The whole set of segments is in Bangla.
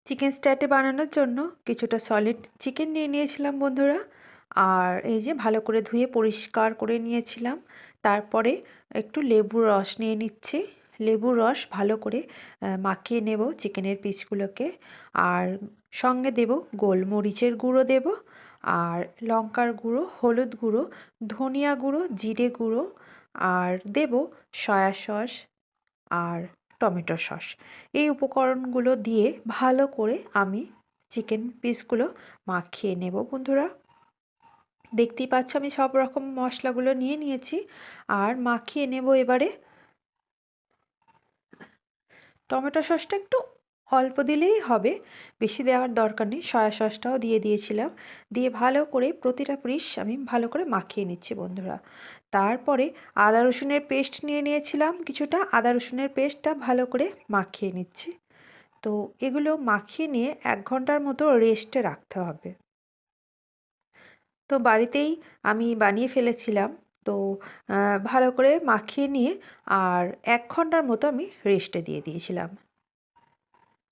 চিকেন স্ট্যাটে বানানোর জন্য কিছুটা সলিড চিকেন নিয়ে নিয়েছিলাম বন্ধুরা। আর এই যে ভালো করে ধুয়ে পরিষ্কার করে নিয়েছিলাম। তারপরে একটু লেবুর রস নিয়ে নিচ্ছি। লেবুর রস ভালো করে মাখিয়ে নেব চিকেনের পিসগুলোকে। আর সঙ্গে দেব গোলমরিচের গুঁড়ো দেব, আর লঙ্কার গুঁড়ো, হলুদ গুঁড়ো, ধনিয়া গুঁড়ো, জিরে গুঁড়ো, আর দেব সয়া সস আর টমেটো সস। এই উপকরণগুলো দিয়ে ভালো করে আমি চিকেন পিসগুলো মাখিয়ে নেব বন্ধুরা। দেখতেই পাচ্ছ আমি সব রকম মশলাগুলো নিয়ে নিয়েছি আর মাখিয়ে নেব এবারে। টমেটো সসটা একটু অল্প দিলেই হবে, বেশি দেওয়ার দরকার নেই। সয়া সসটাও দিয়ে দিয়েছিলাম, দিয়ে ভালো করে প্রতিটা পিস আমি ভালো করে মাখিয়ে নিচ্ছি বন্ধুরা। তারপরে আদা রসুনের পেস্ট নিয়ে নিয়েছিলাম কিছুটা, আদা রসুনের পেস্টটা ভালো করে মাখিয়ে নিচ্ছি। তো এগুলো মাখিয়ে নিয়ে 1 ঘন্টার মতো রেস্টে রাখতে হবে। তো বাড়িতেই আমি বানিয়ে ফেলেছিলাম। তো ভালো করে মাখিয়ে নিয়ে আর 1 ঘন্টার মতো আমি রেস্টে দিয়ে দিয়েছিলাম।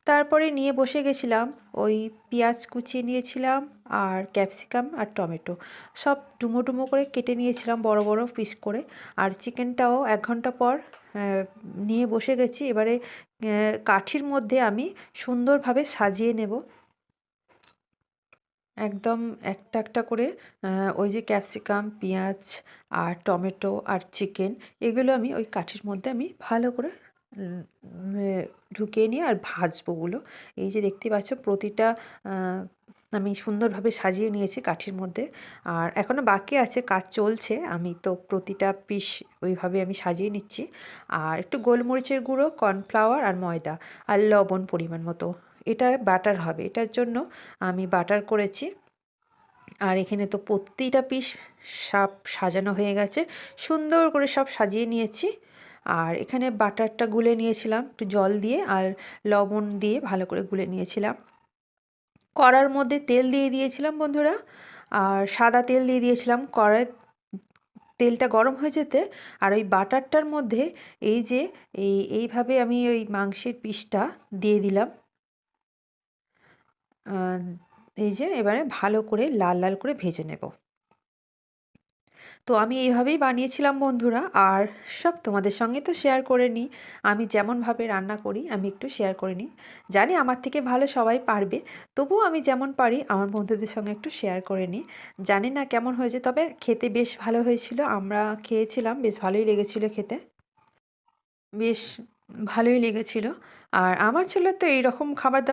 তারপরে নিয়ে বসে গেছিলাম, ওই পেঁয়াজ কুচিয়ে নিয়েছিলাম আর ক্যাপসিকাম আর টমেটো সব ডুমো ডুমো করে কেটে নিয়েছিলাম বড় বড় পিস করে। আর চিকেনটাও 1 ঘন্টা পর নিয়ে বসে গেছি। এবারে কাঠির মধ্যে আমি সুন্দরভাবে সাজিয়ে নেব। একদম একটা একটা করে ওই যে ক্যাপসিকাম, পেঁয়াজ আর টমেটো আর চিকেন, এগুলো আমি ওই কাঠির মধ্যে আমি ভালো করে উম, ঢুকিয়ে নিয়ে আর ভাজবো ওগুলো। এই যে দেখতে পাচ্ছ প্রতিটা আমি সুন্দরভাবে সাজিয়ে নিয়েছি কাঠির মধ্যে। আর এখনও বাকি আছে, কাজ চলছে। আমি তো প্রতিটা পিস ওইভাবে আমি সাজিয়ে নিচ্ছি। আর একটু গোলমরিচের গুঁড়ো, কর্নফ্লাওয়ার আর ময়দা আর লবণ পরিমাণ মতো, এটা বাটার হবে, এটার জন্য আমি বাটার করেছি। আর এখানে তো প্রতিটা পিস সব সাজানো হয়ে গেছে, সুন্দর করে সব সাজিয়ে নিয়েছি। আর এখানে বাটারটা গুলে নিয়েছিলাম একটু জল দিয়ে আর লবণ দিয়ে ভালো করে গুলে নিয়েছিলাম। কড়ার মধ্যে তেল দিয়ে দিয়েছিলাম বন্ধুরা, আর সাদা তেল দিয়ে দিয়েছিলাম। কড়াই তেলটা গরম হয়ে যেতে আর ওই বাটারটার মধ্যে এই যে এইভাবে আমি ওই মাংসের পিসটা দিয়ে দিলাম। এই যে এবারে ভালো করে লাল লাল করে ভেজে নেব। তো আমি এইভাবেই বানিয়েছিলাম বন্ধুরা, আর সব তোমাদের সঙ্গে তো শেয়ার করে নিই। আমি যেমনভাবে রান্না করি আমি একটু শেয়ার করে নিই। জানি আমার থেকে ভালো সবাই পারবে, তবুও আমি যেমন পারি আমার বন্ধুদের সঙ্গে একটু শেয়ার করে নিই। জানি না কেমন হয়েছে, তবে খেতে বেশ ভালো হয়েছিল। আমরা খেয়েছিলাম, বেশ ভালোই লেগেছিল খেতে, বেশ ভালোই লেগেছিল। আর আমার ছেলে তো এইরকম খাবার